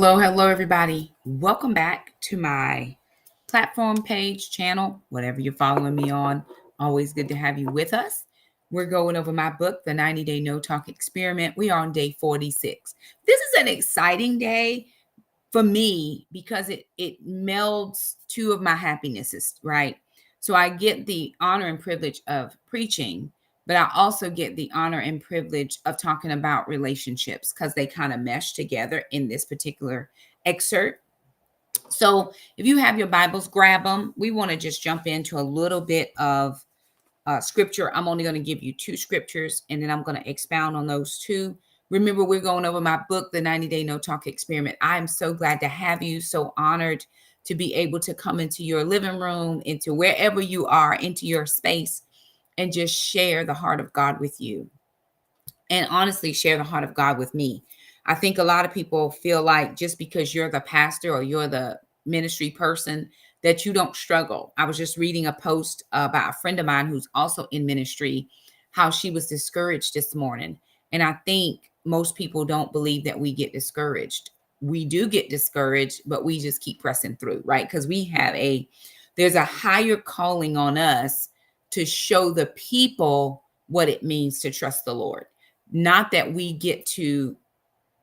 Hello, everybody. Welcome back to my platform page, channel, whatever you're following me on. Always good to have you with us. We're going over my book, The 90-Day No Talk Experiment. We are on day 46. This is an exciting day for me because it melds two of my happinesses, right? So I get the honor and privilege of preaching, but I also get the honor and privilege of talking about relationships because they kind of mesh together in this particular excerpt. So if you have your Bibles, grab them. We want to just jump into a little bit of scripture. I'm only going to give you two scriptures and then I'm going to expound on those two. Remember, we're going over my book, The 90-Day No Talk Experiment. I'm so glad to have you, so honored to be able to come into your living room, into wherever you are, into your space, and just share the heart of God with you. And honestly, share the heart of God with me. I think a lot of people feel like just because you're the pastor or you're the ministry person, that you don't struggle. I was just reading a post about a friend of mine who's also in ministry, how she was discouraged this morning. And I think most people don't believe that we get discouraged. We do get discouraged, but we just keep pressing through, right? Because there's a higher calling on us to show the people what it means to trust the Lord. Not that we get to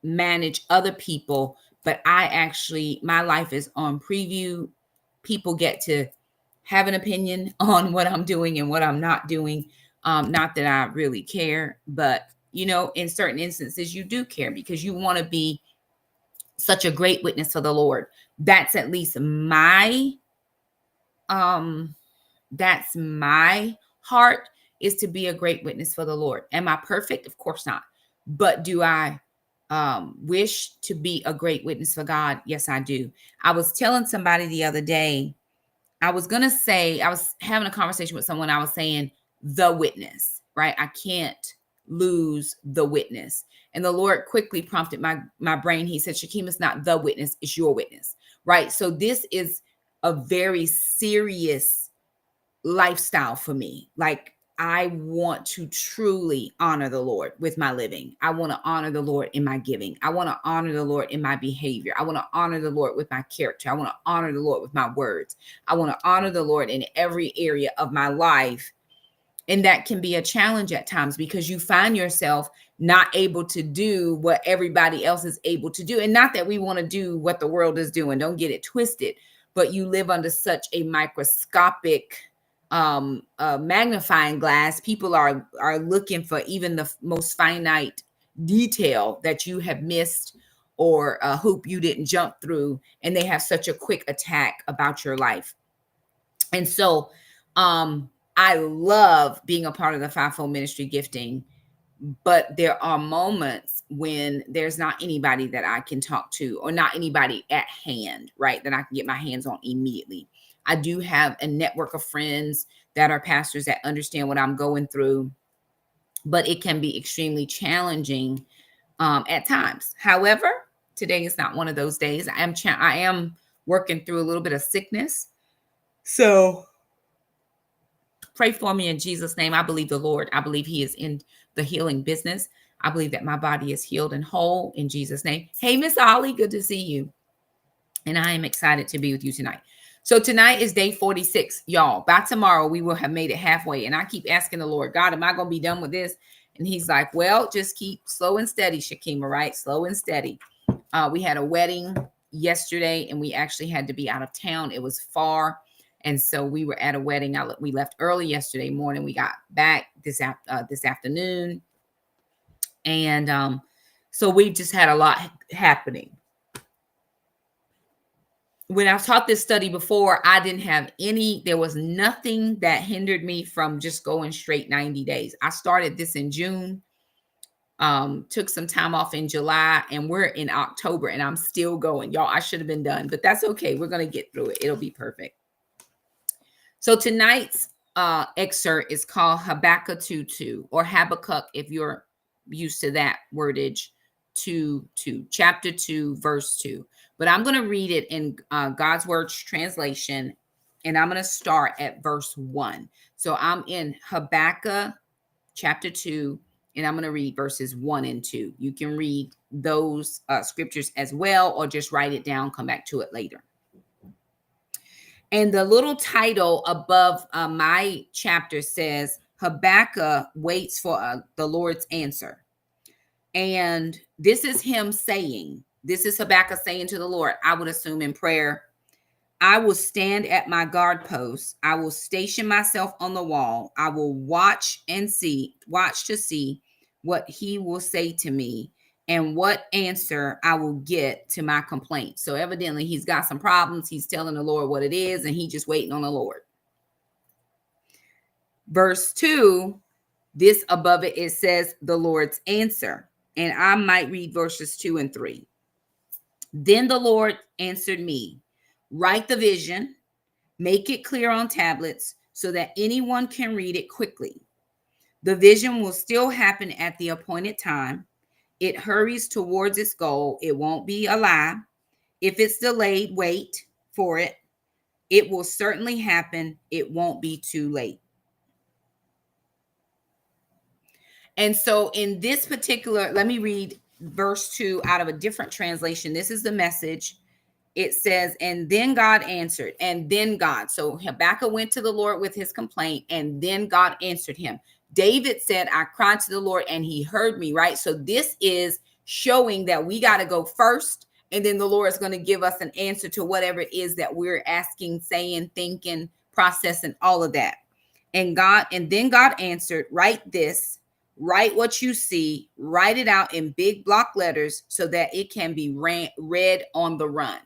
manage other people, but my life is on preview. People get to have an opinion on what I'm doing and what I'm not doing. Not that I really care, but in certain instances, you do care because you want to be such a great witness for the Lord. That's at least that's my heart, is to be a great witness for the Lord. Am I perfect? Of course not. But do I wish to be a great witness for God? Yes, I do. I was telling somebody the other day, I was having a conversation with someone. I was saying the witness, right? I can't lose the witness. And the Lord quickly prompted my brain. He said, Shakim, it's not the witness, it's your witness, right? So this is a very serious lifestyle for me. Like, I want to truly honor the Lord with my living. I want to honor the Lord in my giving. I want to honor the Lord in my behavior. I want to honor the Lord with my character. I want to honor the Lord with my words. I want to honor the Lord in every area of my life. And that can be a challenge at times because you find yourself not able to do what everybody else is able to do. And not that we want to do what the world is doing, don't get it twisted, but you live under such a microscopic magnifying glass. People are looking for even the most finite detail that you have missed or a hoop you didn't jump through, and they have such a quick attack about your life. And so I love being a part of the fivefold ministry gifting, but there are moments when there's not anybody that I can talk to or not anybody at hand, right, that I can get my hands on immediately. I do have a network of friends that are pastors that understand what I'm going through, but it can be extremely challenging at times. However, today is not one of those days. I am working through a little bit of sickness. So pray for me in Jesus' name. I believe the Lord. I believe he is in the healing business. I believe that my body is healed and whole in Jesus' name. Hey, Miss Ollie, good to see you. And I am excited to be with you tonight. So tonight is day 46, y'all. By tomorrow, we will have made it halfway. And I keep asking the Lord, God, am I going to be done with this? And he's like, well, just keep slow and steady, Shakima, right? Slow and steady. We had a wedding yesterday, and we actually had to be out of town. It was far. And so we were at a wedding. We left early yesterday morning. We got back this afternoon. And so we just had a lot happening. When I taught this study before, there was nothing that hindered me from just going straight 90 days. I started this in June, took some time off in July, and we're in October and I'm still going. Y'all, I should have been done, but that's okay. We're going to get through it. It'll be perfect. So tonight's excerpt is called Habakkuk 2:2, or Habakkuk, if you're used to that wordage, 2:2, chapter 2, verse 2. But I'm going to read it in God's Word translation, and I'm going to start at verse 1. So I'm in Habakkuk chapter 2, And I'm going to read verses 1 and 2. You can read those scriptures as well, or just write it down, come back to it later. And the little title above my chapter says, Habakkuk waits for the Lord's answer. And this is him saying, this is Habakkuk saying to the Lord, I would assume in prayer, I will stand at my guard post. I will station myself on the wall. I will watch to see what he will say to me and what answer I will get to my complaint. So evidently he's got some problems. He's telling the Lord what it is, and he's just waiting on the Lord. Verse 2, this above it, it says the Lord's answer. And I might read verses 2 and 3. Then the Lord answered me, write the vision, make it clear on tablets so that anyone can read it quickly. The vision will still happen at the appointed time. It hurries towards its goal. It won't be a lie. If it's delayed, wait for it. It will certainly happen. It won't be too late. And so in this particular, let me read verse 2 out of a different translation. This is the Message. It says, and then God answered, and then God. So Habakkuk went to the Lord with his complaint, and then God answered him. David said, I cried to the Lord and he heard me, right? So this is showing that we got to go first, and then the Lord is going to give us an answer to whatever it is that we're asking, saying, thinking, processing, all of that. And then God answered, write this, write what you see, write it out in big block letters so that it can be read on the run.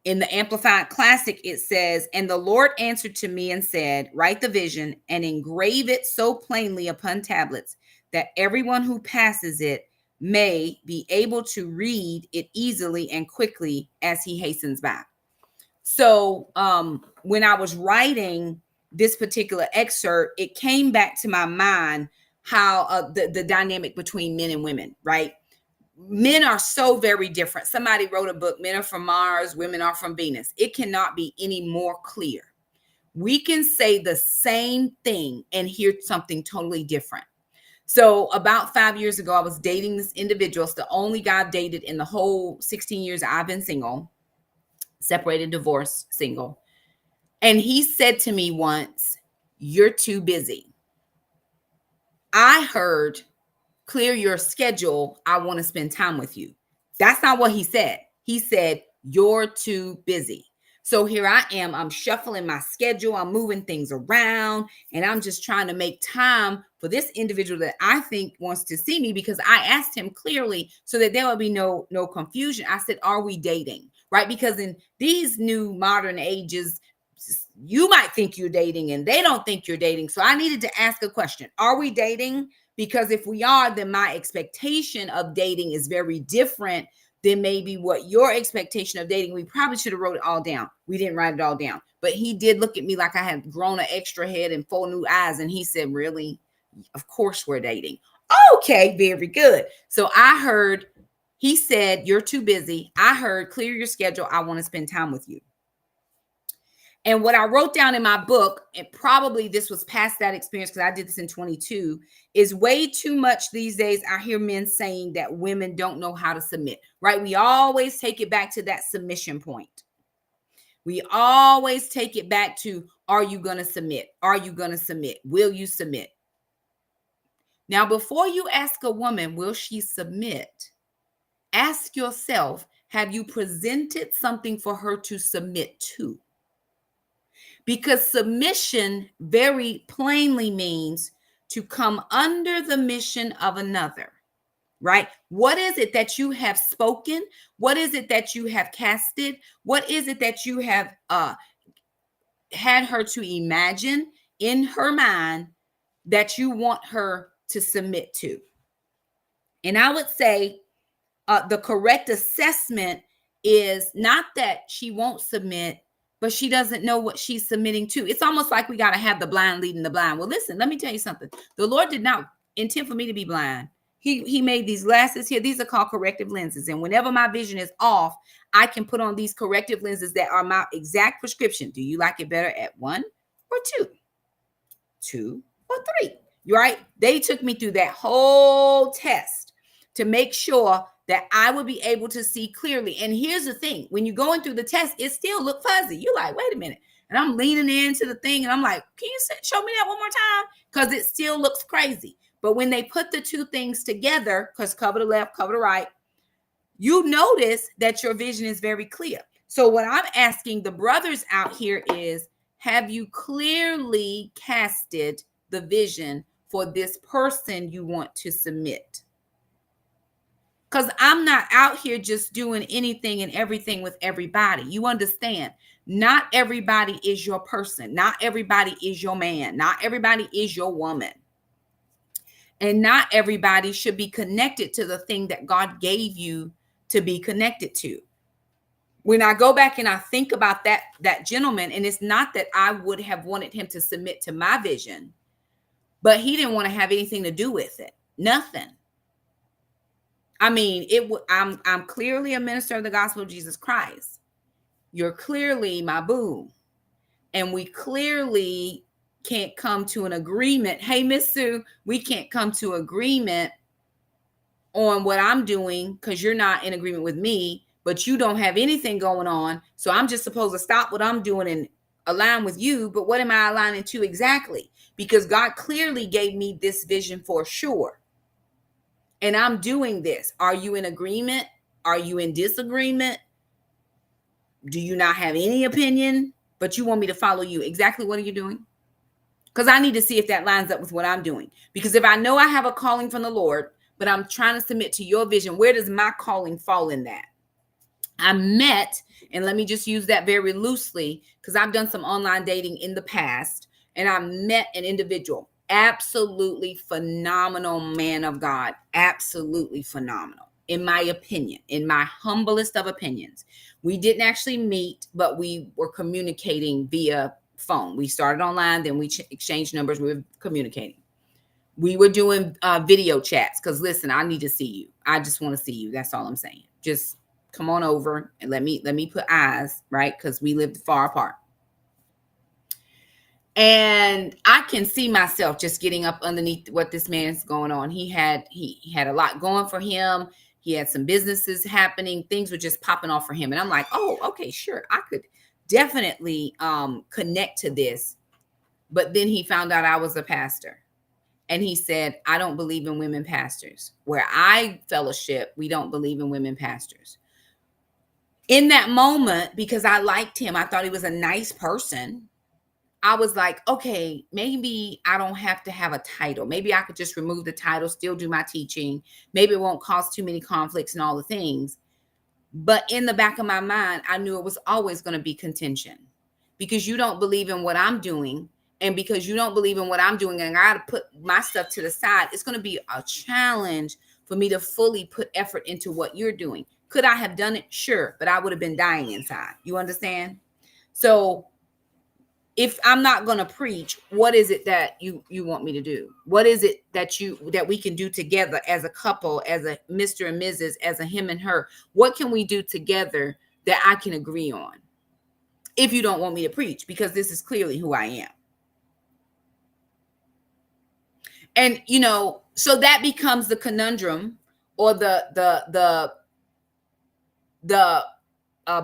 In the Amplified Classic, it says, and the Lord answered to me and said, write the vision and engrave it so plainly upon tablets that everyone who passes it may be able to read it easily and quickly as he hastens by. So when I was writing this particular excerpt, it came back to my mind how the dynamic between men and women, right? Men are so very different. Somebody wrote a book, Men Are From Mars, Women Are From Venus. It cannot be any more clear. We can say the same thing and hear something totally different. So about 5 years ago, I was dating this individual. It's the only guy I've dated in the whole 16 years I've been single, separated, divorced, single. And he said to me once, you're too busy. I heard, clear your schedule. I want to spend time with you. That's not what he said. He said, you're too busy. So here I am. I'm shuffling my schedule. I'm moving things around, and I'm just trying to make time for this individual that I think wants to see me, because I asked him clearly so that there would be no confusion. I said, are we dating? Right? Because in these new modern ages, you might think you're dating and they don't think you're dating. So I needed to ask a question. Are we dating? Because if we are, then my expectation of dating is very different than maybe what your expectation of dating. We probably should have wrote it all down. We didn't write it all down. But he did look at me like I had grown an extra head and 4 new eyes. And he said, really? Of course we're dating. Okay, very good. So I heard, he said, you're too busy. I heard, clear your schedule. I want to spend time with you. And what I wrote down in my book, and probably this was past that experience because I did this in 22, is way too much these days. I hear men saying that women don't know how to submit, right? We always take it back to that submission point. We always take it back to, are you going to submit? Are you going to submit? Will you submit? Now, before you ask a woman, will she submit? Ask yourself, have you presented something for her to submit to? Because submission very plainly means to come under the mission of another, right? What is it that you have spoken? What is it that you have casted? What is it that you have had her to imagine in her mind that you want her to submit to? And I would say the correct assessment is not that she won't submit, but she doesn't know what she's submitting to. It's almost like we got to have the blind leading the blind. Well, listen, let me tell you something. The Lord did not intend for me to be blind. He made these glasses here. These are called corrective lenses. And whenever my vision is off, I can put on these corrective lenses that are my exact prescription. Do you like it better at 1 or 2? 2 or 3? right? They took me through that whole test to make sure that I would be able to see clearly. And here's the thing, when you're going through the test, it still look fuzzy. You're like, wait a minute. And I'm leaning into the thing and I'm like, can you show me that one more time? Because it still looks crazy. But when they put the two things together, because cover the left, cover the right, you notice that your vision is very clear. So what I'm asking the brothers out here is, have you clearly casted the vision for this person you want to submit? Because I'm not out here just doing anything and everything with everybody. You understand? Not everybody is your person. Not everybody is your man. Not everybody is your woman. And not everybody should be connected to the thing that God gave you to be connected to. When I go back and I think about that gentleman, and it's not that I would have wanted him to submit to my vision, but he didn't want to have anything to do with it. Nothing. I mean, I'm clearly a minister of the gospel of Jesus Christ. You're clearly my boo. And we clearly can't come to an agreement. Hey, Miss Sue, we can't come to agreement on what I'm doing because you're not in agreement with me, but you don't have anything going on. So I'm just supposed to stop what I'm doing and align with you. But what am I aligning to exactly? Because God clearly gave me this vision for sure. And I'm doing this. Are you in agreement? Are you in disagreement? Do you not have any opinion, but you want me to follow you? Exactly what are you doing? Because I need to see if that lines up with what I'm doing. Because if I know I have a calling from the Lord, but I'm trying to submit to your vision, where does my calling fall in that? I met, and let me just use that very loosely, because I've done some online dating in the past, and I met an individual, absolutely phenomenal man of God, absolutely phenomenal, in my opinion, in my humblest of opinions. We didn't actually meet, but we were communicating via phone. We started online, then we exchanged numbers, we were communicating. We were doing video chats, because listen, I need to see you. I just want to see you. That's all I'm saying. Just come on over and let me put eyes, right? Because we lived far apart. And I can see myself just getting up underneath what this man's going on. He had a lot going for him. He had some businesses happening. Things were just popping off for him. And I'm like, oh, okay, sure. I could definitely connect to this. But then he found out I was a pastor. And he said, I don't believe in women pastors. Where I fellowship, we don't believe in women pastors. In that moment, because I liked him, I thought he was a nice person. I was like, okay, maybe I don't have to have a title. Maybe I could just remove the title, still do my teaching. Maybe it won't cause too many conflicts and all the things. But in the back of my mind, I knew it was always going to be contention, because you don't believe in what I'm doing. And because you don't believe in what I'm doing and I got to put my stuff to the side, it's going to be a challenge for me to fully put effort into what you're doing. Could I have done it? Sure. But I would have been dying inside. You understand? So if I'm not going to preach, what is it that you want me to do? What is it that we can do together as a couple, as a Mr. and Mrs., as a him and her? What can we do together that I can agree on? If you don't want me to preach, because this is clearly who I am. And, so that becomes the conundrum, or the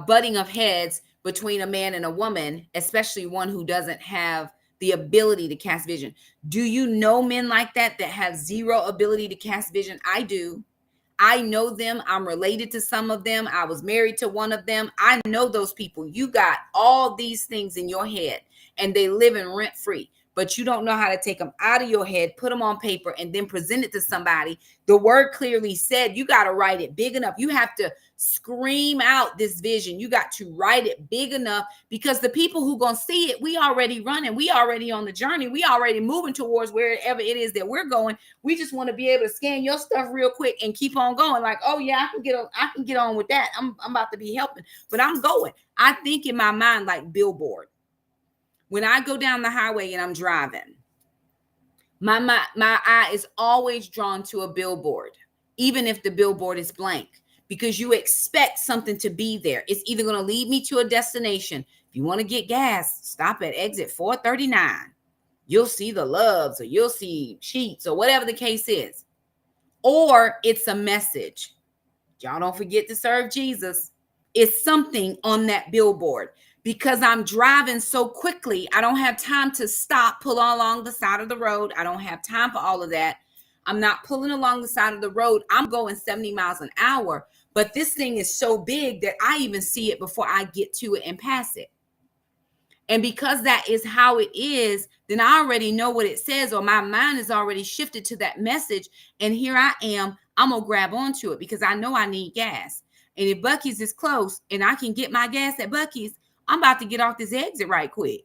butting of heads between a man and a woman, especially one who doesn't have the ability to cast vision. Do you know men like that have zero ability to cast vision? I do. I know them. I'm related to some of them. I was married to one of them. I know those people. You got all these things in your head and they live in rent free, but you don't know how to take them out of your head, put them on paper, and then present it to somebody. The word clearly said you got to write it big enough. You have to scream out this vision. You got to write it big enough, because the people who going to see it, we already running. We already on the journey. We already moving towards wherever it is that we're going. We just want to be able to scan your stuff real quick and keep on going. Like, oh yeah, I can get on with that. I'm about to be helping, but I'm going. I think in my mind like billboard. When I go down the highway and I'm driving, my eye is always drawn to a billboard, even if the billboard is blank, because you expect something to be there. It's either going to lead me to a destination. If you want to get gas, stop at exit 439. you'll see the loves or you'll see sheets or whatever the case is. Or it's a message. Y'all don't forget to serve Jesus. It's something on that billboard. Because I'm driving so quickly, I don't have time to stop, pull along the side of the road. I don't have time for all of that. I'm not pulling along the side of the road. I'm going 70 miles an hour. But this thing is so big that I even see it before I get to it and pass it. And because that is how it is, then I already know what it says, or my mind is already shifted to that message. And here I am, I'm going to grab onto it because I know I need gas. And if Buc-ee's is close and I can get my gas at Buc-ee's, I'm about to get off this exit right quick.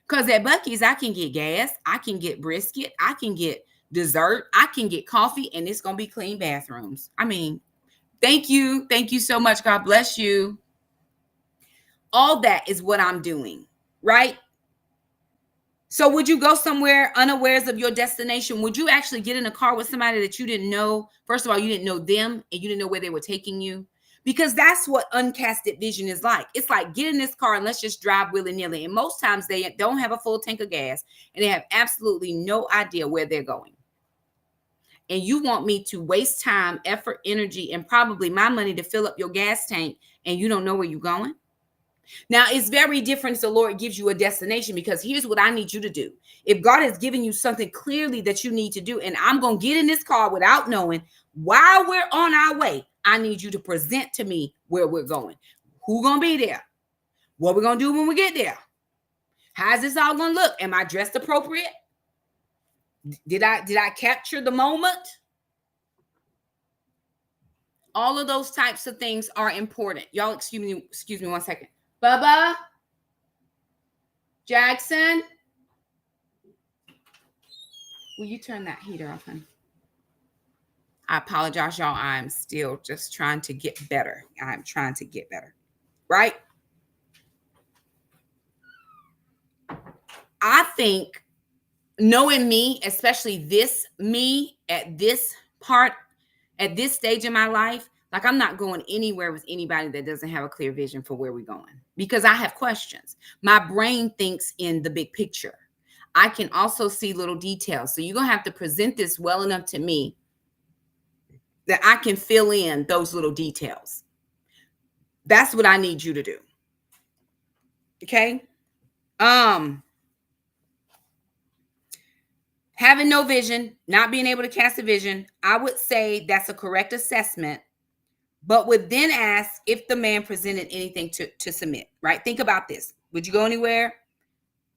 Because at Buc-ee's, I can get gas, I can get brisket, I can get dessert, I can get coffee, and it's going to be clean bathrooms. I mean, thank you. Thank you so much. God bless you. All that is what I'm doing, right? So would you go somewhere unawares of your destination? Would you actually get in a car with somebody that you didn't know? First of all, you didn't know them and you didn't know where they were taking you. Because that's what uncasted vision is like. It's like, get in this car and let's just drive willy-nilly. And most times they don't have a full tank of gas and they have absolutely no idea where they're going. And you want me to waste time, effort, energy, and probably my money to fill up your gas tank and you don't know where you're going? Now, it's very different if the Lord gives you a destination, because here's what I need you to do. If God has given you something clearly that you need to do, and I'm going to get in this car without knowing, while we're on our way, I need you to present to me where we're going. Who's going to be there? What we're going to do when we get there? How's this all going to look? Am I dressed appropriate? Did I capture the moment? All of those types of things are important. Y'all, excuse me 1 second. Bubba Jackson, will you turn that heater off, honey? I apologize, y'all. I'm still just trying to get better. I'm trying to get better, right? I think knowing me, especially this me at this part, at this stage in my life, like I'm not going anywhere with anybody that doesn't have a clear vision for where we're going, because I have questions. My brain thinks in the big picture. I can also see little details. So you're going to have to present this well enough to me that I can fill in those little details. That's what I need you to do. Okay? Having no vision, not being able to cast a vision, I would say that's a correct assessment, but would then ask if the man presented anything to submit, right? Think about this. Would you go anywhere?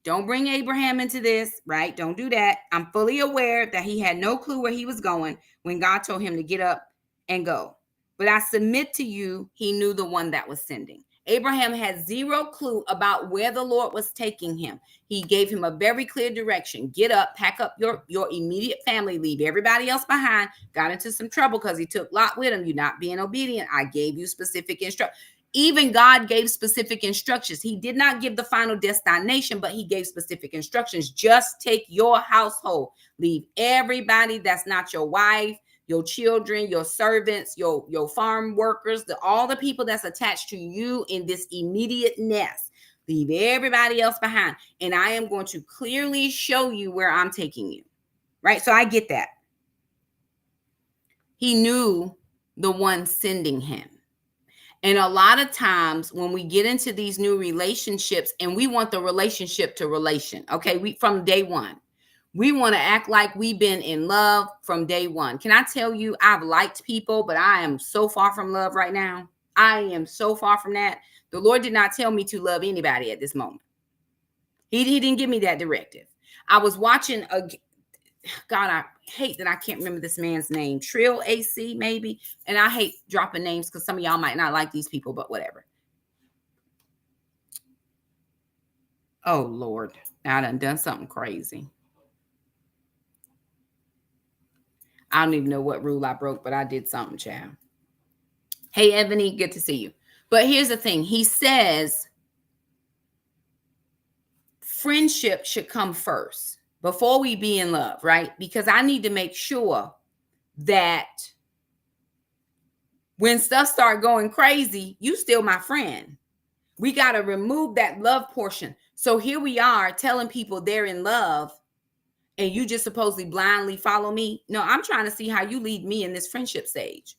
Don't bring Abraham into this, right? Don't do that. I'm fully aware that he had no clue where he was going when God told him to get up and go. But I submit to you, he knew the one that was sending. Abraham had zero clue about where the Lord was taking him. He gave him a very clear direction. Get up, pack up your immediate family, leave everybody else behind. Got into some trouble because he took Lot with him. You're not being obedient. I gave you specific instructions. Even God gave specific instructions. He did not give the final destination, but he gave specific instructions. Just take your household. Leave everybody that's not your wife, your children, your servants, your farm workers, all the people that's attached to you in this immediate nest. Leave everybody else behind. And I am going to clearly show you where I'm taking you. Right? So I get that. He knew the one sending him. And a lot of times when we get into these new relationships and we want the relationship to relation, okay, from day one, we want to act like we've been in love from day one. Can I tell you, I've liked people, but I am so far from love right now. I am so far from that. The Lord did not tell me to love anybody at this moment. He didn't give me that directive. I was watching God, I hate that I can't remember this man's name. Trill AC, maybe. And I hate dropping names because some of y'all might not like these people, but whatever. Oh, Lord. I done something crazy. I don't even know what rule I broke, but I did something, child. Hey, Ebony, good to see you. But here's the thing. He says friendship should come first before we be in love, right? Because I need to make sure that when stuff start going crazy, you still my friend. We got to remove that love portion. So here we are telling people they're in love and you just supposedly blindly follow me. No, I'm trying to see how you lead me in this friendship stage.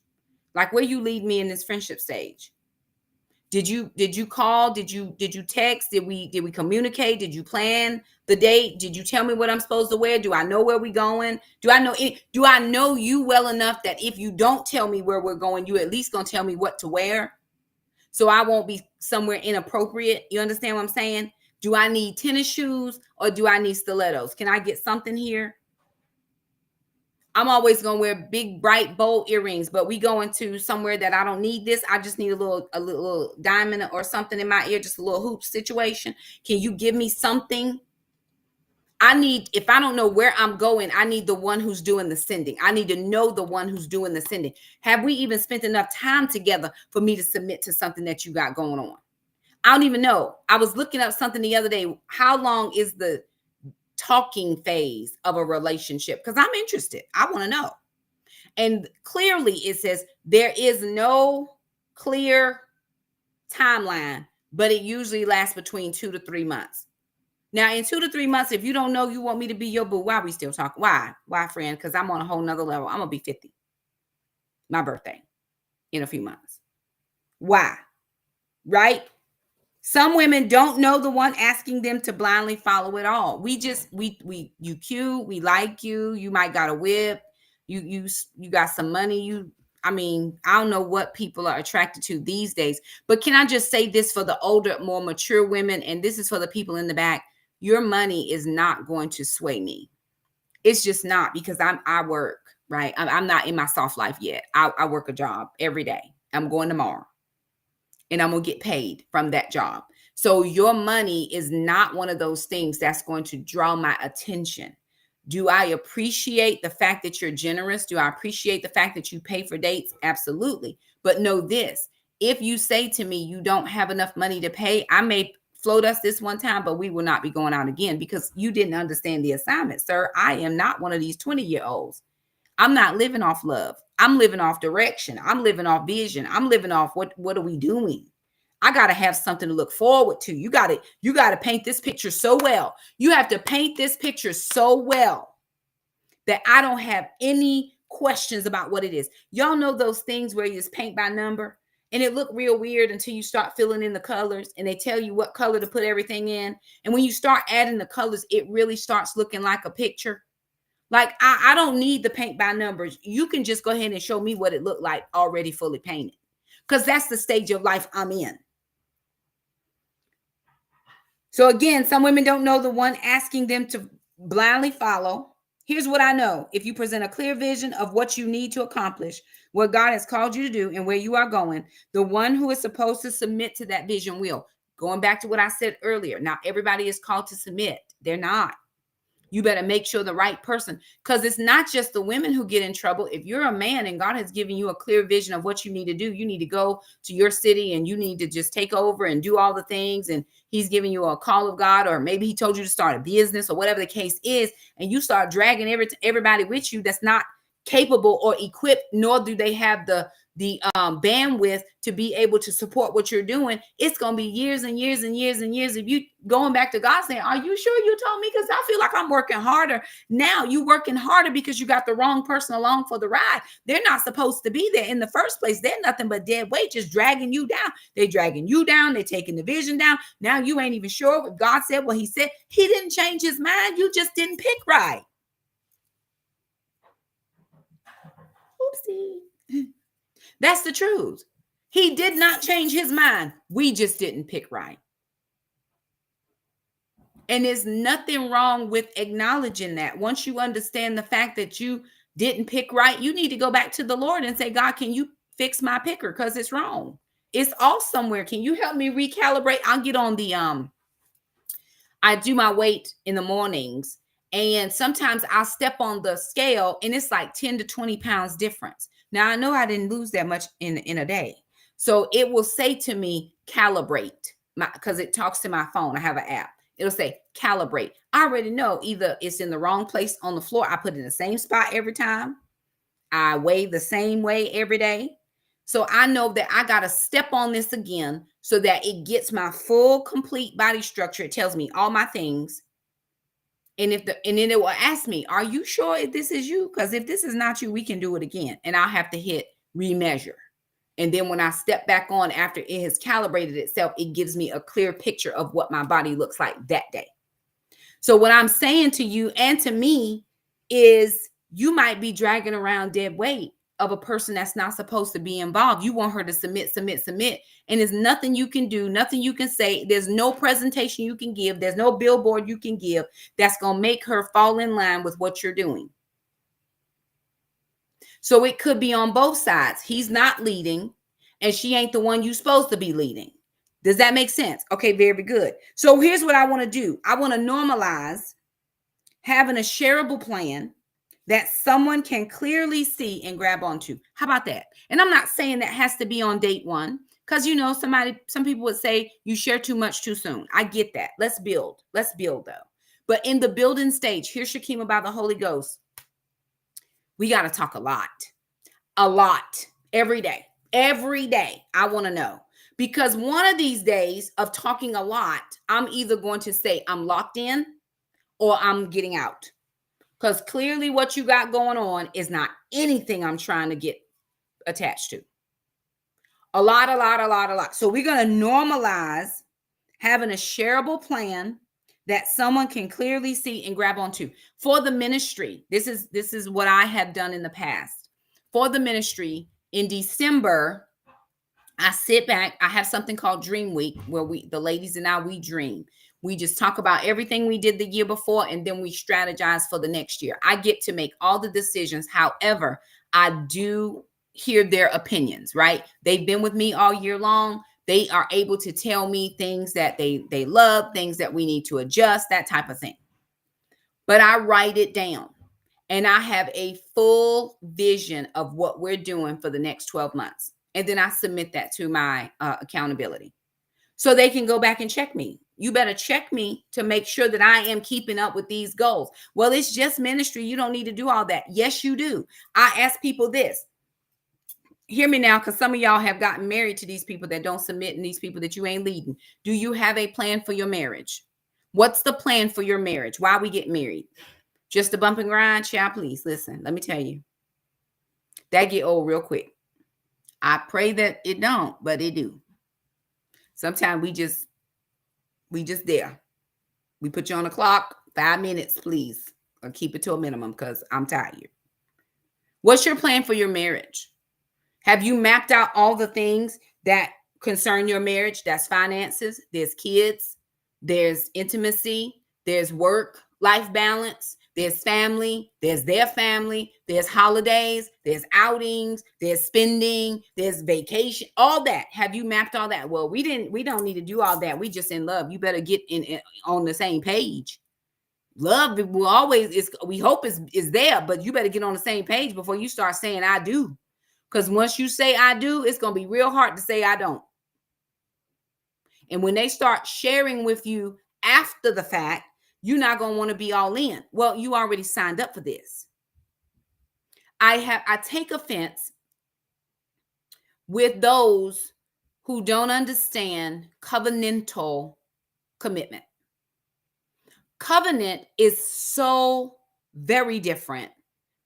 Like where you lead me in this friendship stage. Did you call? Did you text? Did we communicate? Did you plan the date? Did you tell me what I'm supposed to wear? Do I know where we going? Do I know you well enough that if you don't tell me where we're going, you at least gonna tell me what to wear? So I won't be somewhere inappropriate. You understand what I'm saying? Do I need tennis shoes or do I need stilettos? Can I get something here? I'm always gonna wear big, bright, bold earrings, but we going to somewhere that I don't need this. I just need a little diamond or something in my ear, just a little hoop situation. Can you give me something? If I don't know where I'm going, I need the one who's doing the sending. I need to know the one who's doing the sending. Have we even spent enough time together for me to submit to something that you got going on? I don't even know. I was looking up something the other day. How long is the talking phase of a relationship? Because I'm interested. I want to know. And clearly it says there is no clear timeline, but it usually lasts between 2 to 3 months. Now, in 2 to 3 months, if you don't know you want me to be your boo, why are we still talking? Why? Why, friend? Because I'm on a whole nother level. I'm going to be 50. My birthday in a few months. Why? Right? Some women don't know the one asking them to blindly follow it all. You cute, we like you. You might got a whip. You got some money. I don't know what people are attracted to these days. But can I just say this for the older, more mature women, and this is for the people in the back. Your money is not going to sway me. It's just not, because I work, right? I'm not in my soft life yet. I work a job every day. I'm going tomorrow. And I'm going to get paid from that job. So your money is not one of those things that's going to draw my attention. Do I appreciate the fact that you're generous? Do I appreciate the fact that you pay for dates? Absolutely. But know this, if you say to me, you don't have enough money to pay, I may float us this one time, but we will not be going out again because you didn't understand the assignment, sir. I am not one of these 20-year-olds. I'm not living off love. I'm living off direction. I'm living off vision. I'm living off what are we doing? I got to have something to look forward to. You got to paint this picture so well. You have to paint this picture so well that I don't have any questions about what it is. Y'all know those things where you just paint by number and it look real weird until you start filling in the colors and they tell you what color to put everything in. And when you start adding the colors, it really starts looking like a picture. Like, I don't need the paint by numbers. You can just go ahead and show me what it looked like already fully painted, because that's the stage of life I'm in. So again, some women don't know the one asking them to blindly follow. Here's what I know. If you present a clear vision of what you need to accomplish, what God has called you to do and where you are going, the one who is supposed to submit to that vision will. Going back to what I said earlier, not everybody is called to submit. They're not. You better make sure the right person, because it's not just the women who get in trouble. If you're a man and God has given you a clear vision of what you need to do, you need to go to your city and you need to just take over and do all the things. And he's giving you a call of God, or maybe he told you to start a business or whatever the case is. And you start dragging everybody with you that's not capable or equipped, nor do they have the bandwidth to be able to support what you're doing. It's going to be years and years and years and years of you going back to God saying, are you sure you told me? Because I feel like I'm working harder. Now you working harder because you got the wrong person along for the ride. They're not supposed to be there in the first place. They're nothing but dead weight, just dragging you down. They're dragging you down. They're taking the vision down. Now you ain't even sure what God said. What he said, he didn't change his mind. You just didn't pick right. Oopsie. That's the truth. He did not change his mind. We just didn't pick right. And there's nothing wrong with acknowledging that. Once you understand the fact that you didn't pick right, you need to go back to the Lord and say, God, can you fix my picker? Because it's wrong. It's off somewhere. Can you help me recalibrate? I'll get on the, I do my weight in the mornings. And sometimes I'll step on the scale and it's like 10 to 20 pounds difference. Now, I know I didn't lose that much in a day. So it will say to me, calibrate, because it talks to my phone. I have an app. It'll say calibrate. I already know either it's in the wrong place on the floor. I put it in the same spot every time. I weigh the same way every day. So I know that I got to step on this again so that it gets my full, complete body structure. It tells me all my things. And and then it will ask me, are you sure if this is you? Because if this is not you, we can do it again. And I'll have to hit remeasure. And then when I step back on after it has calibrated itself, it gives me a clear picture of what my body looks like that day. So what I'm saying to you and to me is you might be dragging around dead weight of a person that's not supposed to be involved. You want her to submit, submit, submit. And there's nothing you can do, nothing you can say. There's no presentation you can give. There's no billboard you can give that's going to make her fall in line with what you're doing. So it could be on both sides. He's not leading and she ain't the one you're supposed to be leading. Does that make sense? Okay, very good. So here's what I want to do. I want to normalize having a shareable plan that someone can clearly see and grab onto. How about that? And I'm not saying that has to be on date one, because some people would say you share too much too soon. I get that. Let's build though. But in the building stage, here's Shakima by the Holy Ghost. We got to talk a lot, every day. I want to know, because one of these days of talking a lot, I'm either going to say I'm locked in or I'm getting out. Because clearly what you got going on is not anything I'm trying to get attached to. A lot. So we're going to normalize having a shareable plan that someone can clearly see and grab onto. For the ministry, this is what I have done in the past. For the ministry, in December, I sit back. I have something called Dream Week where the ladies and I, we dream. We just talk about everything we did the year before, and then we strategize for the next year. I get to make all the decisions. However, I do hear their opinions, right? They've been with me all year long. They are able to tell me things that they love, things that we need to adjust, that type of thing. But I write it down, and I have a full vision of what we're doing for the next 12 months. And then I submit that to my accountability so they can go back and check me. You better check me to make sure that I am keeping up with these goals. Well, it's just ministry. You don't need to do all that. Yes, you do. I ask people this. Hear me now, because some of y'all have gotten married to these people that don't submit and these people that you ain't leading. Do you have a plan for your marriage? What's the plan for your marriage? Why we get married? Just a bump and grind? Child, please listen. Let me tell you. That get old real quick. I pray that it don't, but it do. Sometimes we just there. We put you on the clock, 5 minutes, please. Or keep it to a minimum because I'm tired. What's your plan for your marriage? Have you mapped out all the things that concern your marriage? That's finances, there's kids, there's intimacy, there's work, life balance, there's family, there's their family, there's holidays, there's outings, there's spending, there's vacation, all that. Have you mapped all that? Well, we don't need to do all that. We just in love. You better get in on the same page. Love will always we hope is there, but you better get on the same page before you start saying I do. Because once you say I do, it's going to be real hard to say I don't. And when they start sharing with you after the fact, you're not going to want to be all in. Well, you already signed up for this. I take offense with those who don't understand covenantal commitment. Covenant is so very different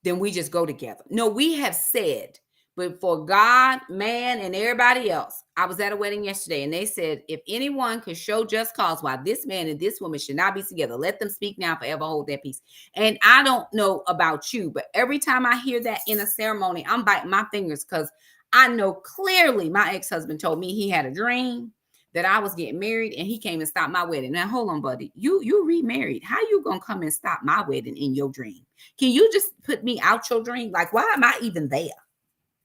than we just go together. No, we have said, but for God, man, and everybody else, I was at a wedding yesterday and they said, if anyone could show just cause why this man and this woman should not be together, let them speak now, forever hold their peace. And I don't know about you, but every time I hear that in a ceremony, I'm biting my fingers because I know clearly my ex-husband told me he had a dream that I was getting married and he came and stopped my wedding. Now, hold on, buddy. You remarried. How you going to come and stop my wedding in your dream? Can you just put me out your dream? Like, why am I even there?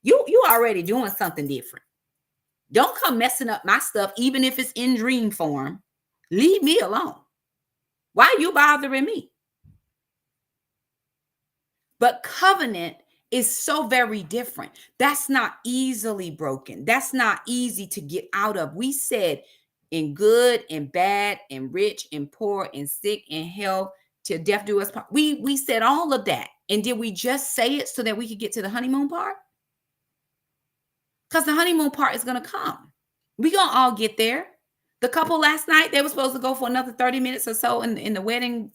You already doing something different. Don't come messing up my stuff, even if it's in dream form. Leave me alone. Why are you bothering me? But covenant is so very different. That's not easily broken. That's not easy to get out of. We said in good and bad and rich and poor and sick and health till death do us part. We said all of that. And did we just say it so that we could get to the honeymoon part? because the honeymoon part is going to come. We going to all get there. The couple last night, they were supposed to go for another 30 minutes or so in the wedding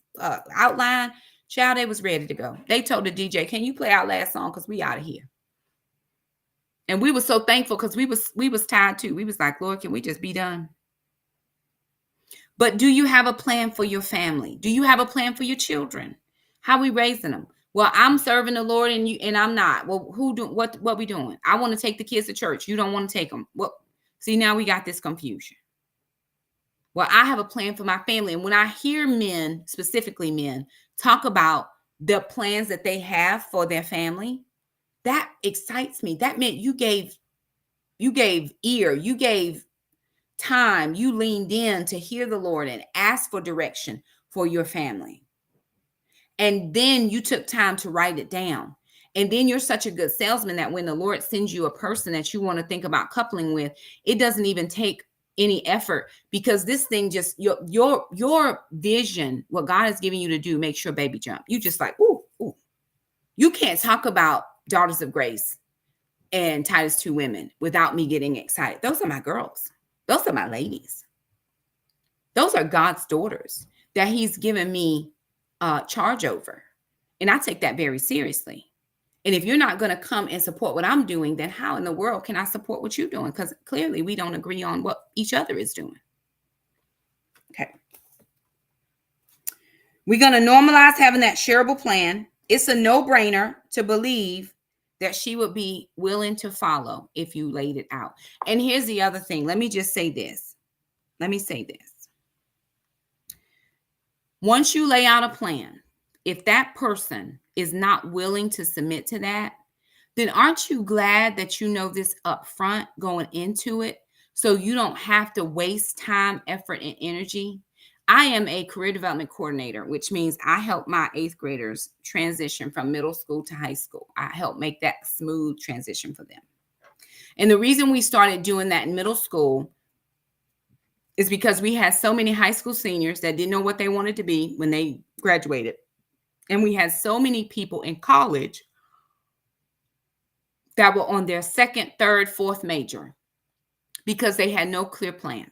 outline. Child, they was ready to go. They told the DJ, can you play our last song? Because we out of here. And we were so thankful because we was tired too. We was like, Lord, can we just be done? But do you have a plan for your family? Do you have a plan for your children? How we raising them? Well, I'm serving the Lord and I'm not. Well, what we doing? I want to take the kids to church. You don't want to take them. Well, see, now we got this confusion. Well, I have a plan for my family. And when I hear men, specifically men, talk about the plans that they have for their family, that excites me. That meant you gave ear, you gave time, you leaned in to hear the Lord and ask for direction for your family. And then you took time to write it down. And then you're such a good salesman that when the Lord sends you a person that you want to think about coupling with, it doesn't even take any effort, because this thing just your vision, what God is giving you to do, makes your baby jump. You just like, ooh. You can't talk about Daughters of Grace and Titus 2 Women without me getting excited. Those are my girls. Those are my ladies. Those are God's daughters that he's given me charge over. And I take that very seriously. And if you're not going to come and support what I'm doing, then how in the world can I support what you're doing? Because clearly we don't agree on what each other is doing. Okay. We're going to normalize having that shareable plan. It's a no-brainer to believe that she would be willing to follow if you laid it out. And here's the other thing. Let me just say this. Once you lay out a plan, if that person is not willing to submit to that, then aren't you glad that you know this up front going into it, so you don't have to waste time, effort, and energy? I am a career development coordinator, which means I help my 8th graders transition from middle school to high school. I help make that smooth transition for them. And the reason we started doing that in middle school is because we had so many high school seniors that didn't know what they wanted to be when they graduated. And we had so many people in college that were on their 2nd, 3rd, 4th major because they had no clear plan.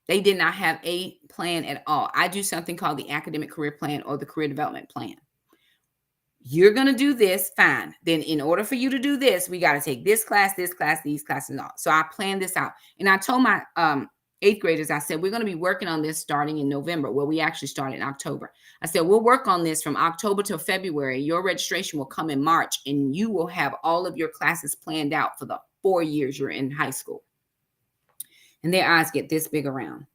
They did not have a plan at all. I do something called the academic career plan or the career development plan. You're going to do this, fine. Then in order for you to do this, we got to take this class, these classes, and all. So I planned this out. And I told my 8th graders, I said, we're going to be working on this starting in November. Well, we actually started in October. I said, we'll work on this from October till February. Your registration will come in March, and you will have all of your classes planned out for the 4 years you're in high school. And their eyes get this big around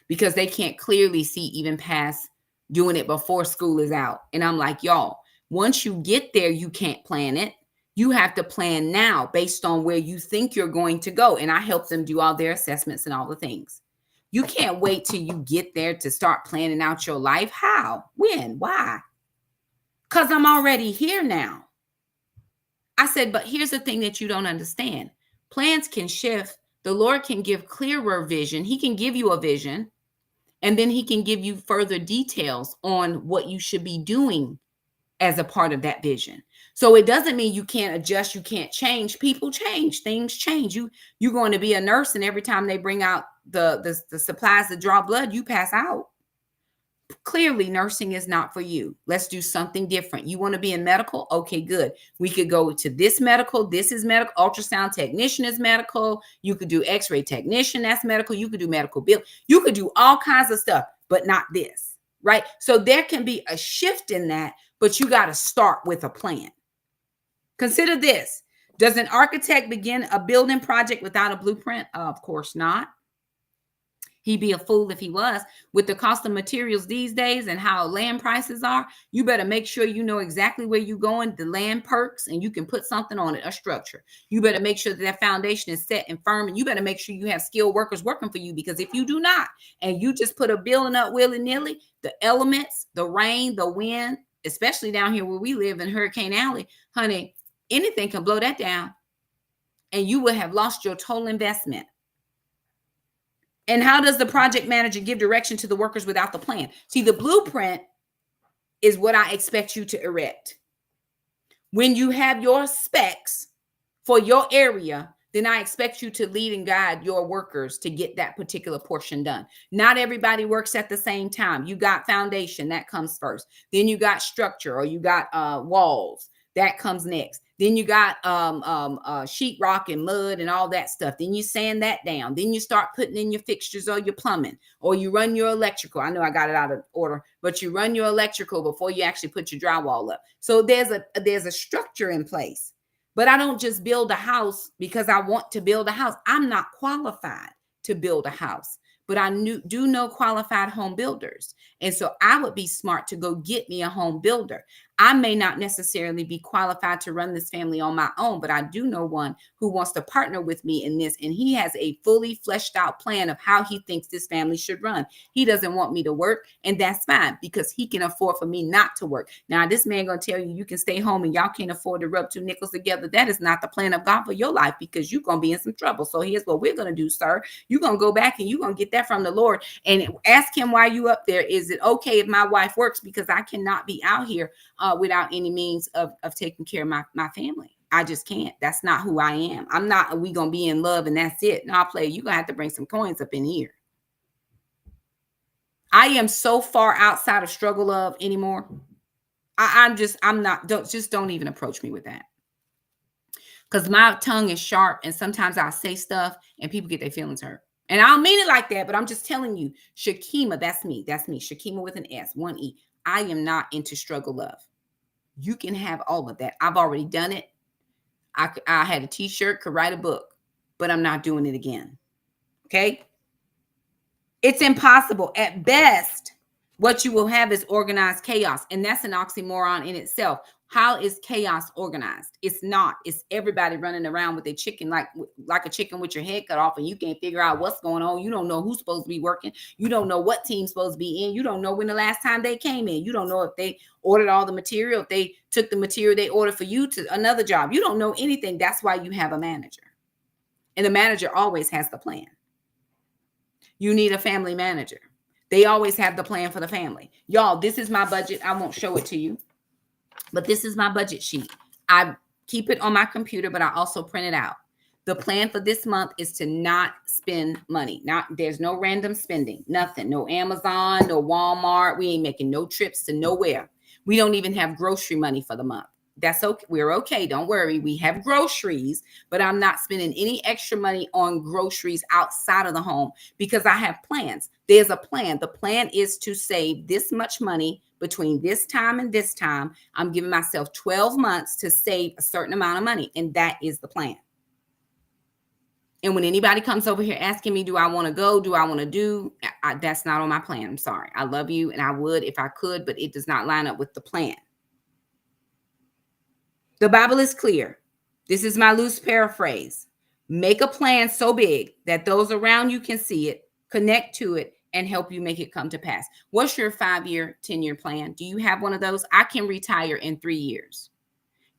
because they can't clearly see even past doing it before school is out. And I'm like, y'all, once you get there, you can't plan it. You have to plan now based on where you think you're going to go. And I help them do all their assessments and all the things. You can't wait till you get there to start planning out your life. How? When? Why? Because I'm already here now. I said, but here's the thing that you don't understand. Plans can shift. The Lord can give clearer vision. He can give you a vision, and then he can give you further details on what you should be doing as a part of that vision. So it doesn't mean you can't adjust, you can't change. People change, things change. You're going to be a nurse, and every time they bring out the supplies to draw blood, you pass out. Clearly, nursing is not for you. Let's do something different. You want to be in medical? Okay, good. We could go to this medical. This is medical. Ultrasound technician is medical. You could do x-ray technician. That's medical. You could do medical bill. You could do all kinds of stuff, but not this, right? So there can be a shift in that, but you got to start with a plan. Consider this. Does an architect begin a building project without a blueprint? Of course not. He'd be a fool if he was. With the cost of materials these days and how land prices are, you better make sure you know exactly where you're going, the land perks, and you can put something on it, a structure. You better make sure that foundation is set and firm, and you better make sure you have skilled workers working for you, because if you do not, and you just put a building up willy-nilly, the elements, the rain, the wind, especially down here where we live in Hurricane Alley, honey, anything can blow that down, and you will have lost your total investment. And how does the project manager give direction to the workers without the plan? See, the blueprint is what I expect you to erect. When you have your specs for your area, then I expect you to lead and guide your workers to get that particular portion done. Not everybody works at the same time. You got foundation, that comes first. Then you got structure, or you got walls, that comes next. Then you got sheetrock and mud and all that stuff. Then you sand that down. Then you start putting in your fixtures or your plumbing, or you run your electrical. I know I got it out of order, but you run your electrical before you actually put your drywall up. So there's a structure in place. But I don't just build a house because I want to build a house. I'm not qualified to build a house, but I do know qualified home builders. And so I would be smart to go get me a home builder. I may not necessarily be qualified to run this family on my own, but I do know one who wants to partner with me in this. And he has a fully fleshed out plan of how he thinks this family should run. He doesn't want me to work, and that's fine because he can afford for me not to work. Now, this man going to tell you, you can stay home and y'all can't afford to rub two nickels together. That is not the plan of God for your life, because you're going to be in some trouble. So here's what we're going to do, sir. You're going to go back and you're going to get that from the Lord and ask him why you up there. Is it okay if my wife works? Because I cannot be out here without any means of taking care of my family. I just can't. That's not who I am. I'm not, we going to be in love and that's it. No, play. You're going to have to bring some coins up in here. I am so far outside of struggle love anymore. Don't even approach me with that. Because my tongue is sharp and sometimes I'll say stuff and people get their feelings hurt. And I don't mean it like that, but I'm just telling you, Shakima, that's me. That's me. Shakima with an S, one E. I am not into struggle love. You can have all of that. I've already done it. I had a t-shirt, could write a book, but I'm not doing it again. Okay? It's impossible. At best, what you will have is organized chaos. And that's an oxymoron in itself. How is chaos organized? It's not. It's everybody running around with a chicken, like a chicken with your head cut off, and you can't figure out what's going on. You don't know who's supposed to be working. You don't know what team's supposed to be in. You don't know when the last time they came in. You don't know if they ordered all the material, if they took the material they ordered for you to another job. You don't know anything. That's why you have a manager. And the manager always has the plan. You need a family manager. They always have the plan for the family. Y'all, this is my budget. I won't show it to you, but this is my budget sheet. I keep it on my computer, but I also print it out. The plan for this month is to not spend money. There's no random spending, nothing. No Amazon, no Walmart. We ain't making no trips to nowhere. We don't even have grocery money for the month. That's okay. We're okay. Don't worry. We have groceries, but I'm not spending any extra money on groceries outside of the home because I have plans. There's a plan. The plan is to save this much money between this time and this time. I'm giving myself 12 months to save a certain amount of money, and that is the plan. And when anybody comes over here asking me, do I want to go? Do I want to do? That's not on my plan. I'm sorry. I love you, and I would if I could, but it does not line up with the plan. The Bible is clear. This is my loose paraphrase. Make a plan so big that those around you can see it, connect to it, and help you make it come to pass. What's your 5-year, 10-year plan? Do you have one of those? I can retire in 3 years.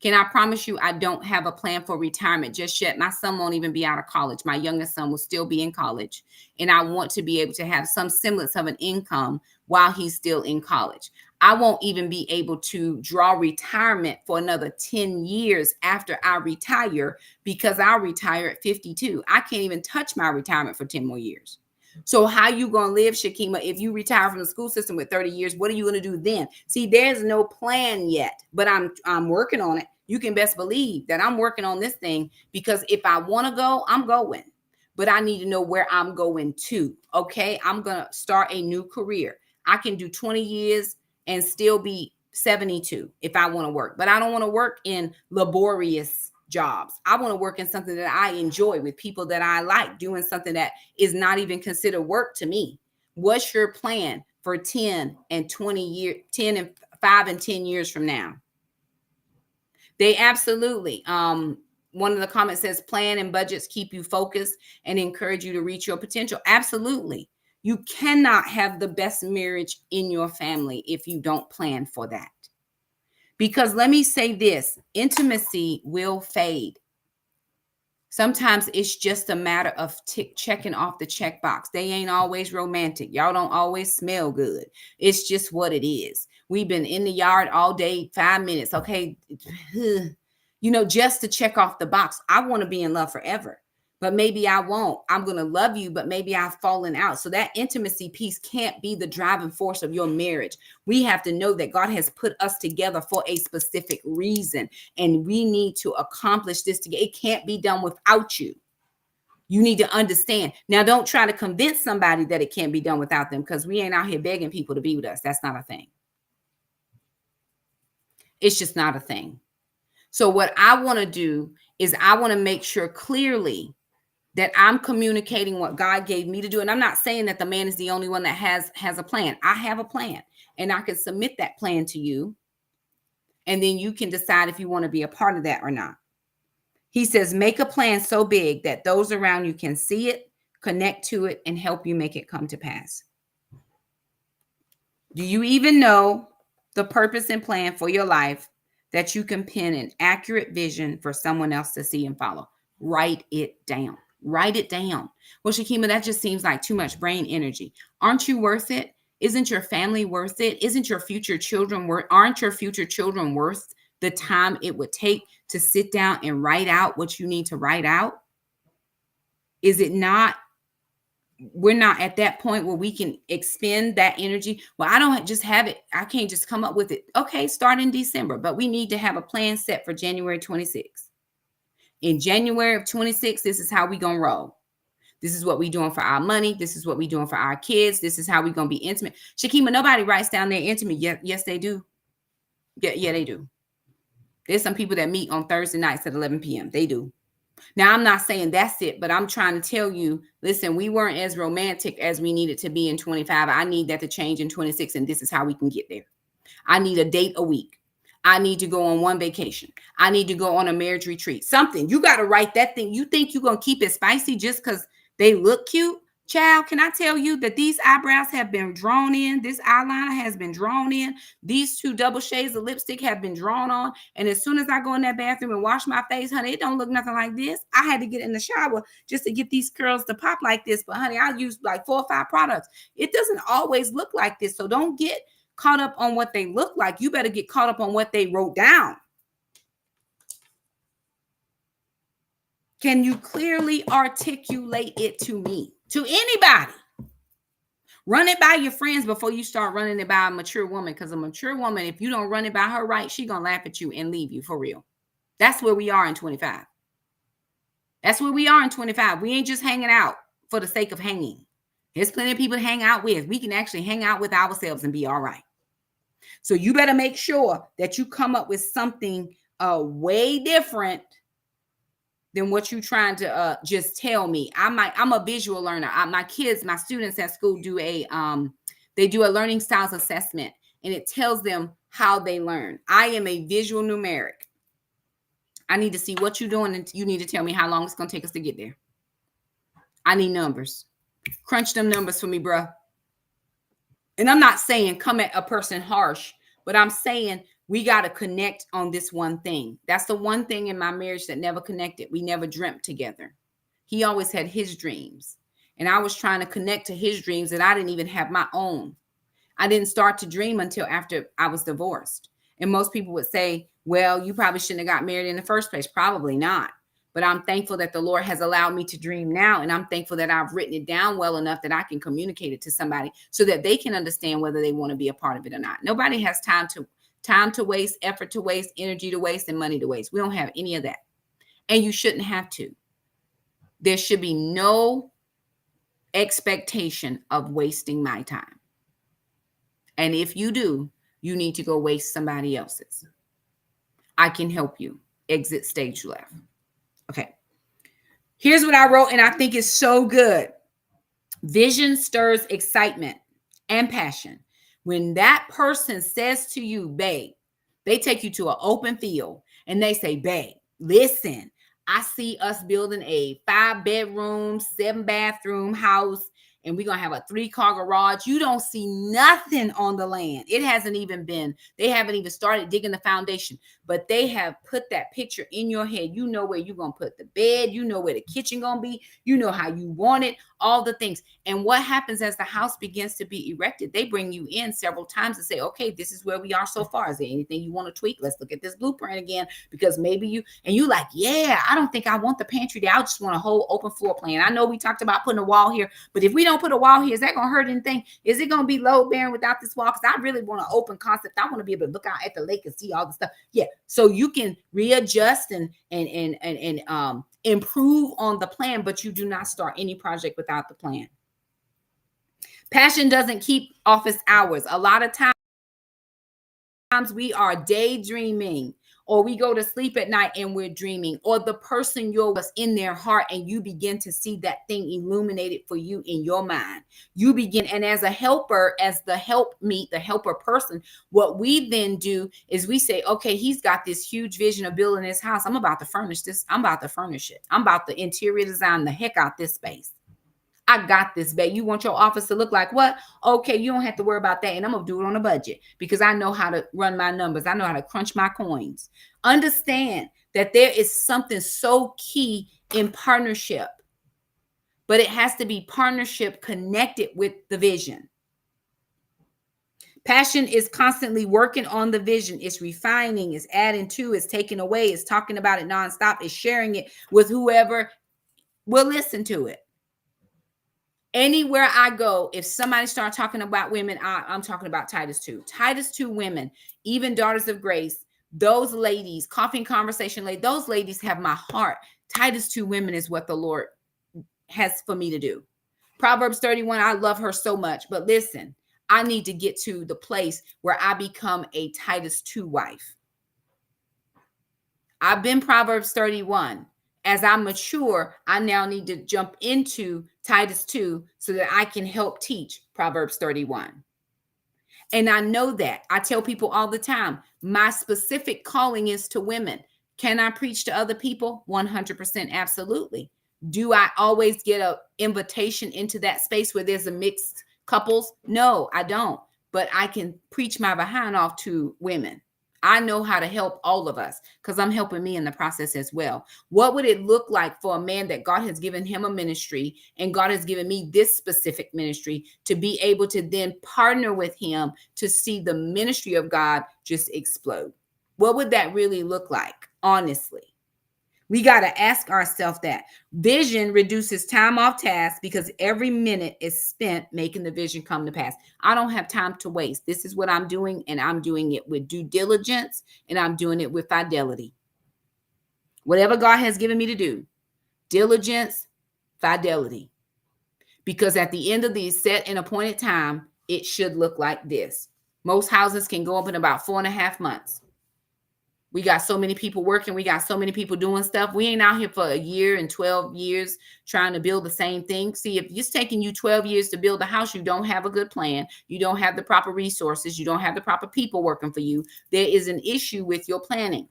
Can I promise you I don't have a plan for retirement just yet? My son won't even be out of college. My youngest son will still be in college. And I want to be able to have some semblance of an income while he's still in college. I won't even be able to draw retirement for another 10 years after I retire because I'll retire at 52. I can't even touch my retirement for 10 more years. So how you going to live, Shakima, if you retire from the school system with 30 years? What are you going to do then? See, there's no plan yet, but I'm working on it. You can best believe that I'm working on this thing because if I want to go, I'm going. But I need to know where I'm going to. Okay, I'm going to start a new career. I can do 20 years and still be 72 if I want to work. But I don't want to work in laborious jobs. I want to work in something that I enjoy with people that I like, doing something that is not even considered work to me. What's your plan for 10 and 20 years, 10 and 5 and 10 years from now? They absolutely, one of the comments says plan and budgets keep you focused and encourage you to reach your potential. Absolutely. You cannot have the best marriage in your family if you don't plan for that. Because let me say this, intimacy will fade. Sometimes it's just a matter of checking off the checkbox. They ain't always romantic. Y'all don't always smell good. It's just what it is. We've been in the yard all day, 5 minutes. Okay. Just to check off the box. I want to be in love forever. but maybe I won't. I'm going to love you, but maybe I've fallen out. So that intimacy piece can't be the driving force of your marriage. We have to know that God has put us together for a specific reason, and we need to accomplish this together. It can't be done without you. You need to understand. Now, don't try to convince somebody that it can't be done without them, because we ain't out here begging people to be with us. That's not a thing. It's just not a thing. So what I want to do is I want to make sure clearly that I'm communicating what God gave me to do. And I'm not saying that the man is the only one that has a plan. I have a plan, and I can submit that plan to you. And then you can decide if you want to be a part of that or not. He says, make a plan so big that those around you can see it, connect to it, and help you make it come to pass. Do you even know the purpose and plan for your life that you can pen an accurate vision for someone else to see and follow? Write it down. Write it down. Well, Shakima, that just seems like too much brain energy. Aren't you worth it? Isn't your family worth it? Isn't your future children worth? Aren't your future children worth the time it would take to sit down and write out what you need to write out? Is it not? We're not at that point where we can expend that energy. Well, I don't just have it. I can't just come up with it. Okay, start in December, but we need to have a plan set for January 26th. In January of 26, this is how we gonna roll. This is what we doing for our money. This is what we doing for our kids. This is how we gonna be intimate. Shakima, nobody writes down their intimate. Yes, they do. Yeah, they do. There's some people that meet on Thursday nights at 11 p.m. They do. Now, I'm not saying that's it, but I'm trying to tell you, listen, we weren't as romantic as we needed to be in 25. I need that to change in 26, and this is how we can get there. I need a date a week. I need to go on one vacation. I need to go on a marriage retreat. Something. You got to write that thing. You think you're going to keep it spicy just because they look cute? Child, can I tell you that these eyebrows have been drawn in? This eyeliner has been drawn in. These 2 double shades of lipstick have been drawn on. And as soon as I go in that bathroom and wash my face, honey, it don't look nothing like this. I had to get in the shower just to get these curls to pop like this. But honey, I use like 4 or 5 products. It doesn't always look like this. So don't get caught up on what they look like. You better get caught up on what they wrote down. Can you clearly articulate it to me? To anybody? Run it by your friends before you start running it by a mature woman, because a mature woman, if you don't run it by her right, she's going to laugh at you and leave you for real. That's where we are in 25. That's where we are in 25. We ain't just hanging out for the sake of hanging. There's plenty of people to hang out with. We can actually hang out with ourselves and be all right. So you better make sure that you come up with something way different than what you're trying to just tell me. I'm a visual learner. My kids, my students at school do a learning styles assessment, and it tells them how they learn. I am a visual numeric. I need to see what you're doing, and you need to tell me how long it's going to take us to get there. I need numbers. Crunch them numbers for me, bruh. And I'm not saying come at a person harsh, but I'm saying we got to connect on this one thing. That's the one thing in my marriage that never connected. We never dreamt together. He always had his dreams, and I was trying to connect to his dreams, and I didn't even have my own. I didn't start to dream until after I was divorced. And most people would say, well, you probably shouldn't have got married in the first place. Probably not. But I'm thankful that the Lord has allowed me to dream now. And I'm thankful that I've written it down well enough that I can communicate it to somebody so that they can understand whether they want to be a part of it or not. Nobody has time to waste, effort to waste, energy to waste, and money to waste. We don't have any of that. And you shouldn't have to. There should be no expectation of wasting my time. And if you do, you need to go waste somebody else's. I can help you. Exit stage left. Okay. Here's what I wrote, and I think it's so good. Vision stirs excitement and passion. When that person says to you, babe, they take you to an open field and they say, babe, listen, I see us building a 5-bedroom, 7-bathroom house, and we're going to have a 3-car garage. You don't see nothing on the land. They haven't even started digging the foundation, but they have put that picture in your head. You know where you're going to put the bed. You know where the kitchen going to be. You know how you want it. all the things. And what happens as the house begins to be erected? They bring you in several times and say, okay, this is where we are so far. Is there anything you want to tweak? Let's look at this blueprint again, because maybe you like, yeah, I don't think I want the pantry there. I just want a whole open floor plan. I know we talked about putting a wall here, but if we don't put a wall here, is that going to hurt anything? Is it going to be load bearing without this wall? Because I really want an open concept. I want to be able to look out at the lake and see all the stuff. Yeah. So you can readjust and improve on the plan, but you do not start any project without the plan. Passion doesn't keep office hours. A lot of times we are daydreaming, or we go to sleep at night and we're dreaming, or the person was in their heart, and you begin to see that thing illuminated for you in your mind. You begin, and as a helper, as the helper person, what we then do is we say, okay, he's got this huge vision of building his house. I'm about to furnish this. I'm about to furnish it. I'm about to interior design the heck out this space. I got this, babe. You want your office to look like what? Okay, you don't have to worry about that. And I'm going to do it on a budget because I know how to run my numbers. I know how to crunch my coins. Understand that there is something so key in partnership, but it has to be partnership connected with the vision. Passion is constantly working on the vision. It's refining, it's adding to, it's taking away, it's talking about it nonstop, it's sharing it with whoever will listen to it. Anywhere I go, if somebody starts talking about women, I'm talking about Titus 2. Titus 2 women, even Daughters of Grace, those ladies, Coffee and Conversation ladies, those ladies have my heart. Titus 2 women is what the Lord has for me to do. Proverbs 31, I love her so much. But listen, I need to get to the place where I become a Titus 2 wife. I've been Proverbs 31. As I mature, I now need to jump into Titus 2 so that I can help teach Proverbs 31. And I know that. I tell people all the time, my specific calling is to women. Can I preach to other people? 100%, absolutely. Do I always get an invitation into that space where there's a mixed couples? No, I don't. But I can preach my behind off to women. I know how to help all of us because I'm helping me in the process as well. What would it look like for a man that God has given him a ministry and God has given me this specific ministry to be able to then partner with him to see the ministry of God just explode? What would that really look like? Honestly, we got to ask ourselves that. Vision reduces time off task because every minute is spent making the vision come to pass. I don't have time to waste. This is what I'm doing, and I'm doing it with due diligence, and I'm doing it with fidelity. Whatever God has given me to do, diligence, fidelity. Because at the end of the set and appointed time, it should look like this. Most houses can go up in about 4.5 months. We got so many people working. We got so many people doing stuff. We ain't out here for a year and 12 years trying to build the same thing. See, if it's taking you 12 years to build a house, you don't have a good plan. You don't have the proper resources. You don't have the proper people working for you. There is an issue with your planning.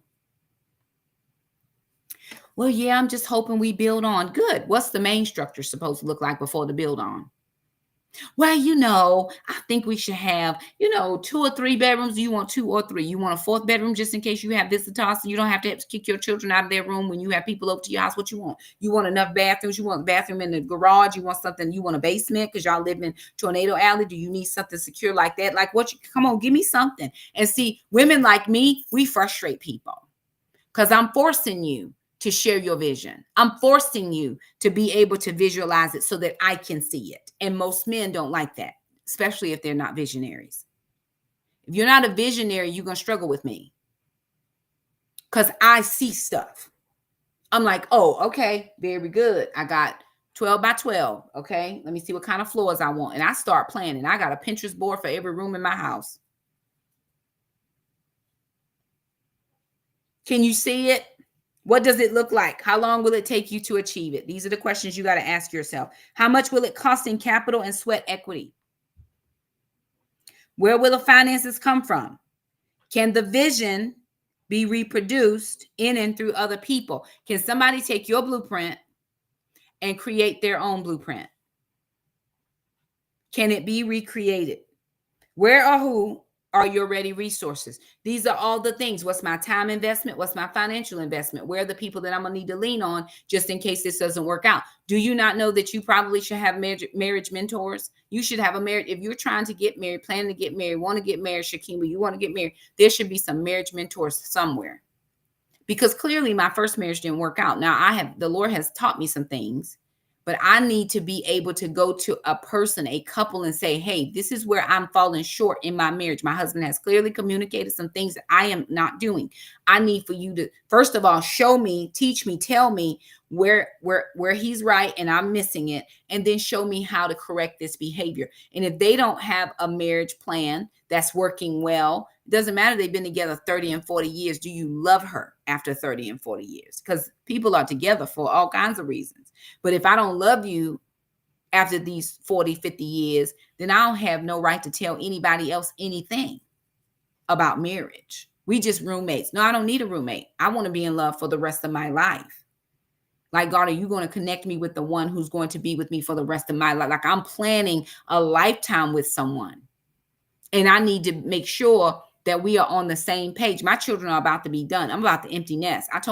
Well, yeah, I'm just hoping we build on. Good. What's the main structure supposed to look like before the build on? Well, I think we should have, 2 or 3 bedrooms. You want 2 or 3. You want a 4th bedroom just in case you have visitors. So you don't have to kick your children out of their room when you have people over to your house. What you want? You want enough bathrooms. You want a bathroom in the garage. You want something. You want a basement because y'all live in Tornado Alley. Do you need something secure like that? Like come on, give me something. And see, women like me, we frustrate people because I'm forcing you to share your vision. I'm forcing you to be able to visualize it so that I can see it. And most men don't like that, especially if they're not visionaries. If you're not a visionary, you're going to struggle with me because I see stuff. I'm like, oh, okay, very good. I got 12 by 12. Okay, let me see what kind of floors I want. And I start planning. I got a Pinterest board for every room in my house. Can you see it? What does it look like? How long will it take you to achieve it? These are the questions you got to ask yourself. How much will it cost in capital and sweat equity? Where will the finances come from? Can the vision be reproduced in and through other people? Can somebody take your blueprint and create their own blueprint? Can it be recreated? Where or who are your ready resources? These are all the things. What's my time investment? What's my financial investment? Where are the people that I'm going to need to lean on just in case this doesn't work out? Do you not know that you probably should have marriage mentors? You should have a marriage. If you're trying to get married, planning to get married, want to get married, Shakima, you want to get married, there should be some marriage mentors somewhere. Because clearly my first marriage didn't work out. Now the Lord has taught me some things, but I need to be able to go to a person, a couple, and say, hey, this is where I'm falling short in my marriage. My husband has clearly communicated some things that I am not doing. I need for you to, first of all, show me, teach me, tell me where he's right and I'm missing it, and then show me how to correct this behavior. And if they don't have a marriage plan that's working well, it doesn't matter. They've been together 30 and 40 years. Do you love her after 30 and 40 years? Because people are together for all kinds of reasons. But if I don't love you after these 40, 50 years, then I don't have no right to tell anybody else anything about marriage. We just roommates. No, I don't need a roommate. I want to be in love for the rest of my life. Like, God, are you going to connect me with the one who's going to be with me for the rest of my life? Like, I'm planning a lifetime with someone. And I need to make sure that we are on the same page. My children are about to be done. I'm about to empty nest. I've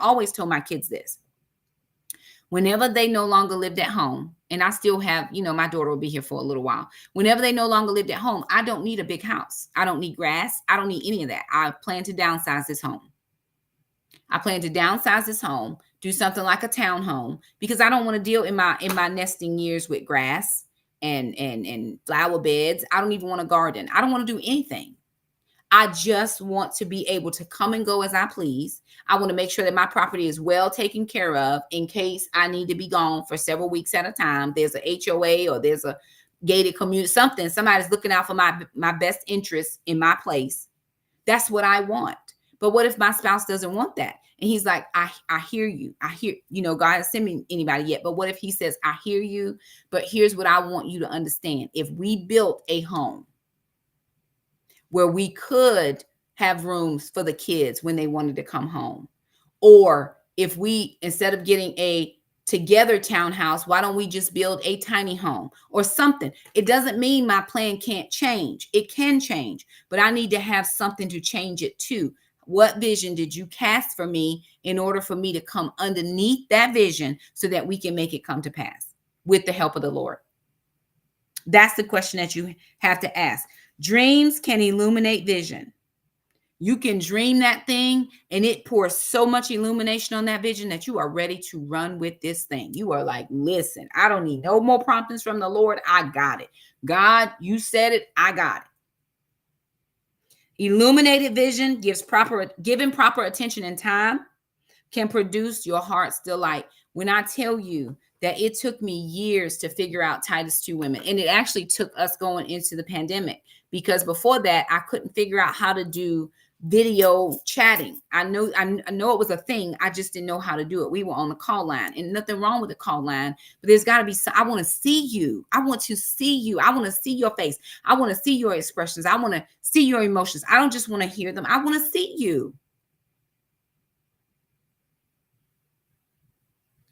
always told my kids this. Whenever they no longer lived at home, and I still have, my daughter will be here for a little while. Whenever they no longer lived at home, I don't need a big house. I don't need grass. I don't need any of that. I plan to downsize this home. Do something like a townhome, because I don't want to deal in my nesting years with grass and flower beds. I don't even want to garden. I don't want to do anything. I just want to be able to come and go as I please. I want to make sure that my property is well taken care of in case I need to be gone for several weeks at a time. There's a HOA or there's a gated community, something. Somebody's looking out for my best interests in my place. That's what I want. But what if my spouse doesn't want that? And he's like, I hear you. God hasn't sent me anybody yet. But what if he says, I hear you, but here's what I want you to understand. If we built a home where we could have rooms for the kids when they wanted to come home, or if we, instead of getting a together townhouse, why don't we just build a tiny home or something? It doesn't mean my plan can't change. It can change, but I need to have something to change it to. What vision did you cast for me in order for me to come underneath that vision so that we can make it come to pass with the help of the Lord? That's the question that you have to ask. Dreams can illuminate vision. You can dream that thing and it pours so much illumination on that vision that you are ready to run with this thing. You are like, listen, I don't need no more promptings from the Lord. I got it. God, you said it. I got it. Illuminated vision given proper attention and time can produce your heart's delight. When I tell you that it took me years to figure out Titus 2 women, and it actually took us going into the pandemic, because before that, I couldn't figure out how to do video chatting. I know it was a thing. I just didn't know how to do it. We were on the call line, and nothing wrong with the call line, but there's got to be I want to see you. I want to see you. I want to see your face. I want to see your expressions. I want to see your emotions. I don't just want to hear them. I want to see you.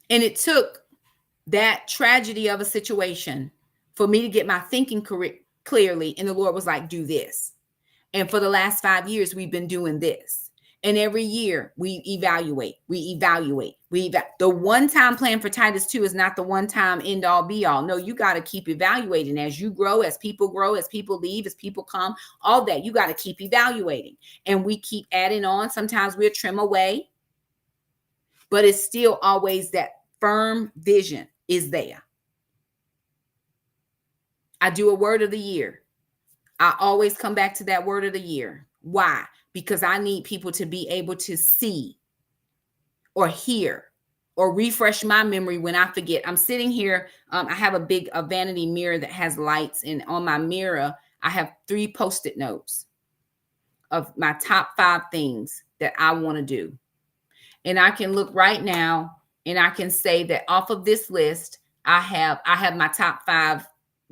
And it took that tragedy of a situation for me to get my thinking clearly. And the Lord was like, do this. And for the last 5 years, we've been doing this. And every year we evaluate. The one-time plan for Titus 2 is not the one-time end all be all. No, you got to keep evaluating as you grow, as people leave, as people come, all that. You got to keep evaluating. And we keep adding on. Sometimes we'll trim away, but it's still always that firm vision is there. I do a word of the year. I always come back to that word of the year. Why? Because I need people to be able to see or hear or refresh my memory when I forget. I'm sitting here. I have a vanity mirror that has lights, and on my mirror, I have 3 Post-it notes of my top 5 things that I want to do. And I can look right now and I can say that off of this list, I have my top 5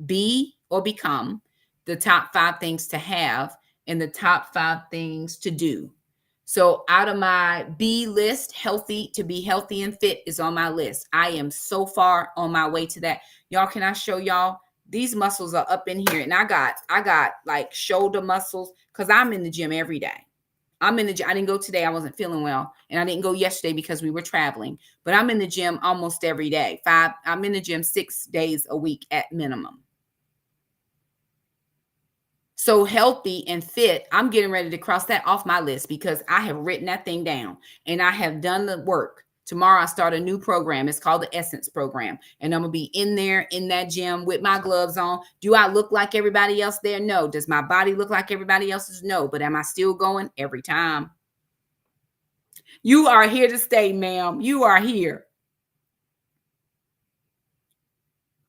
be or become, the top 5 things to have, and the top 5 things to do. So out of my B list, to be healthy and fit is on my list. I am so far on my way to that. Y'all, can I show y'all These muscles are up in here, and I got like shoulder muscles because I'm in the gym every day. I'm in the gym. I didn't go today. I wasn't feeling well. And I didn't go yesterday because we were traveling. But I'm in the gym almost every day. I'm in the gym 6 days a week at minimum. So healthy and fit, I'm getting ready to cross that off my list because I have written that thing down and I have done the work. Tomorrow I start a new program. It's called the Essence Program. And I'm going to be in there in that gym with my gloves on. Do I look like everybody else there? No. Does my body look like everybody else's? No. But am I still going every time? You are here to stay, ma'am. You are here.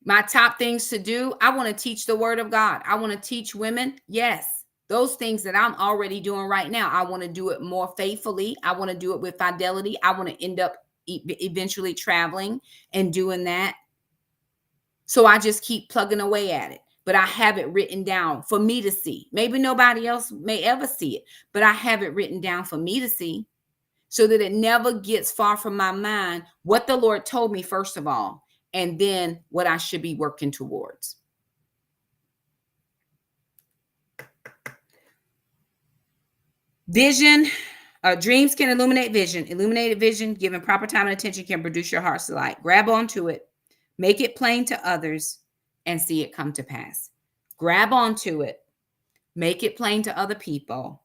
My top things to do, I want to teach the word of God. I want to teach women. Yes. Those things that I'm already doing right now, I want to do it more faithfully. I want to do it with fidelity. I want to end up eventually traveling and doing that. So I just keep plugging away at it. But I have it written down for me to see. Maybe nobody else may ever see it, but I have it written down for me to see so that it never gets far from my mind what the Lord told me, first of all, and then what I should be working towards. Vision, dreams can illuminate vision. Illuminated vision, given proper time and attention, can produce your heart's delight. Grab onto it, make it plain to others, and see it come to pass. Grab onto it, make it plain to other people,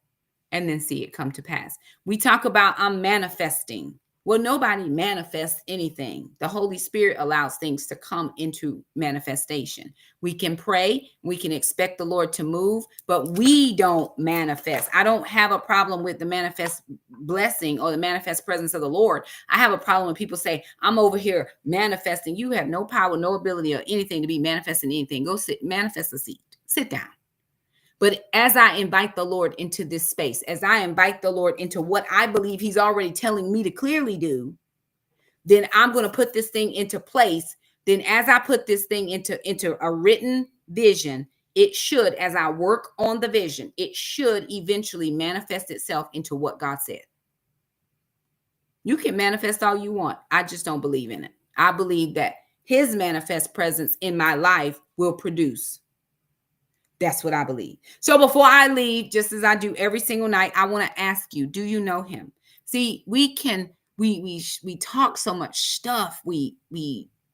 and then see it come to pass. We talk about I'm manifesting. Well, nobody manifests anything. The Holy Spirit allows things to come into manifestation. We can pray, we can expect the Lord to move, but we don't manifest. I don't have a problem with the manifest blessing or the manifest presence of the Lord. I have a problem when people say, I'm over here manifesting. You have no power, no ability or anything to be manifesting anything. Go sit, manifest a seat, sit down. But as I invite the Lord into this space, as I invite the Lord into what I believe he's already telling me to clearly do, then I'm going to put this thing into place. Then as I put this thing into a written vision, it should, as I work on the vision, it should eventually manifest itself into what God said. You can manifest all you want. I just don't believe in it. I believe that his manifest presence in my life will produce. That's what I believe. So before I leave, just as I do every single night, I want to ask you, do you know him? See, we talk so much stuff. We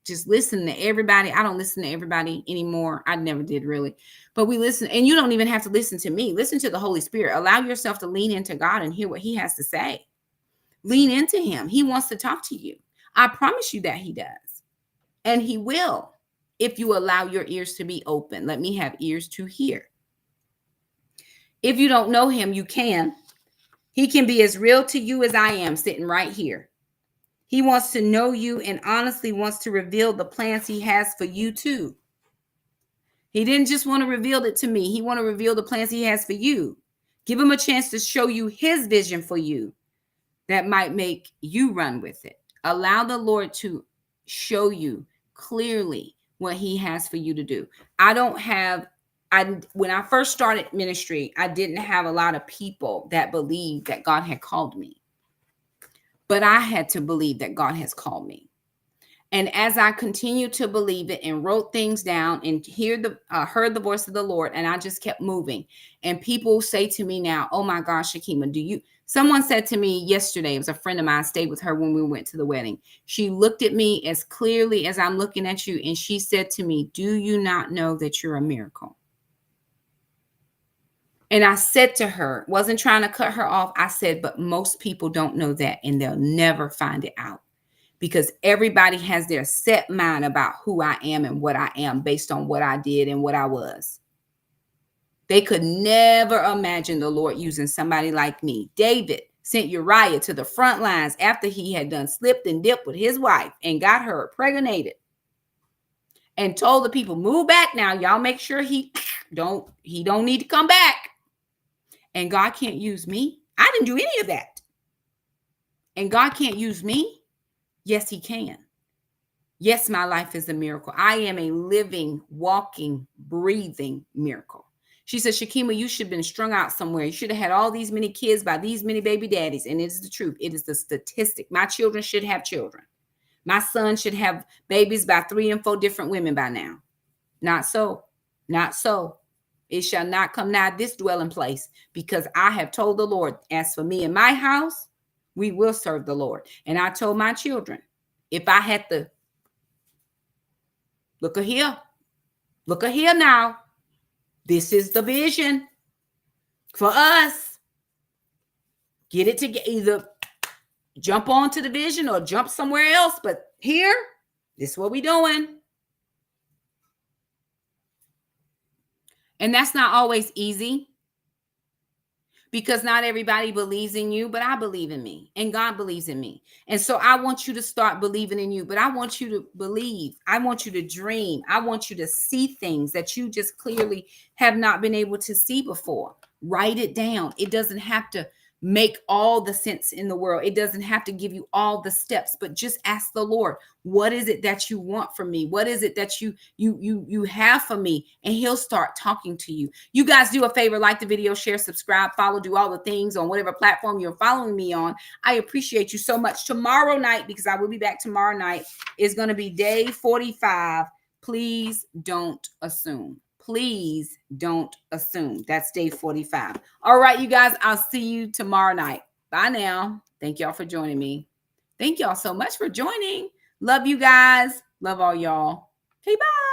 just listen to everybody. I don't listen to everybody anymore. I never did really. But we listen, and you don't even have to listen to me. Listen to the Holy Spirit. Allow yourself to lean into God and hear what he has to say. Lean into him. He wants to talk to you. I promise you that he does. And he will. If you allow your ears to be open. Let me have ears to hear. If you don't know him, you can. He can be as real to you as I am sitting right here. He wants to know you and honestly wants to reveal the plans he has for you too. He didn't just want to reveal it to me. He want to reveal the plans he has for you. Give him a chance to show you his vision for you that might make you run with it. Allow the Lord to show you clearly what he has for you to do. When I first started ministry, I didn't have a lot of people that believed that God had called me. But I had to believe that God has called me. And as I continued to believe it and wrote things down and heard the voice of the Lord, and I just kept moving. And people say to me now, oh my gosh, Shakima, someone said to me yesterday, it was a friend of mine, I stayed with her when we went to the wedding. She looked at me as clearly as I'm looking at you. And she said to me, do you not know that you're a miracle? And I said to her, wasn't trying to cut her off. I said, but most people don't know that and they'll never find it out. Because everybody has their set mind about who I am and what I am based on what I did and what I was. They could never imagine the Lord using somebody like me. David sent Uriah to the front lines after he had done slipped and dipped with his wife and got her impregnated. And told the people, move back now. Y'all make sure he don't need to come back. And God can't use me. I didn't do any of that. And God can't use me. Yes, he can. Yes, my life is a miracle. I am a living, walking, breathing miracle. She said, Shakima, you should have been strung out somewhere. You should have had all these many kids by these many baby daddies. And it is the truth. It is the statistic. My children should have children. My son should have babies by 3 and 4 different women by now. Not so. Not so. It shall not come nigh this dwelling place, because I have told the Lord, as for me and my house, we will serve the Lord. And I told my children, if I had to look at here now, this is the vision for us. Get it together. Either jump onto the vision or jump somewhere else. But here, this is what we're doing. And that's not always easy, because not everybody believes in you, but I believe in me, and God believes in me. And so I want you to start believing in you, but I want you to believe. I want you to dream. I want you to see things that you just clearly have not been able to see before. Write it down. It doesn't have to make all the sense in the world. It doesn't have to give you all the steps, but just ask the Lord, what is it that you want from me? What is it that you have for me? And he'll start talking to you. You guys do a favor, like the video, share, subscribe, follow, do all the things on whatever platform you're following me on. I appreciate you so much. Tomorrow night, because I will be back tomorrow night, is going to be day 45. Please don't assume. Please don't assume. That's day 45. All right, you guys, I'll see you tomorrow night. Bye now. Thank y'all for joining me. Thank y'all so much for joining. Love you guys. Love all y'all. Okay, bye.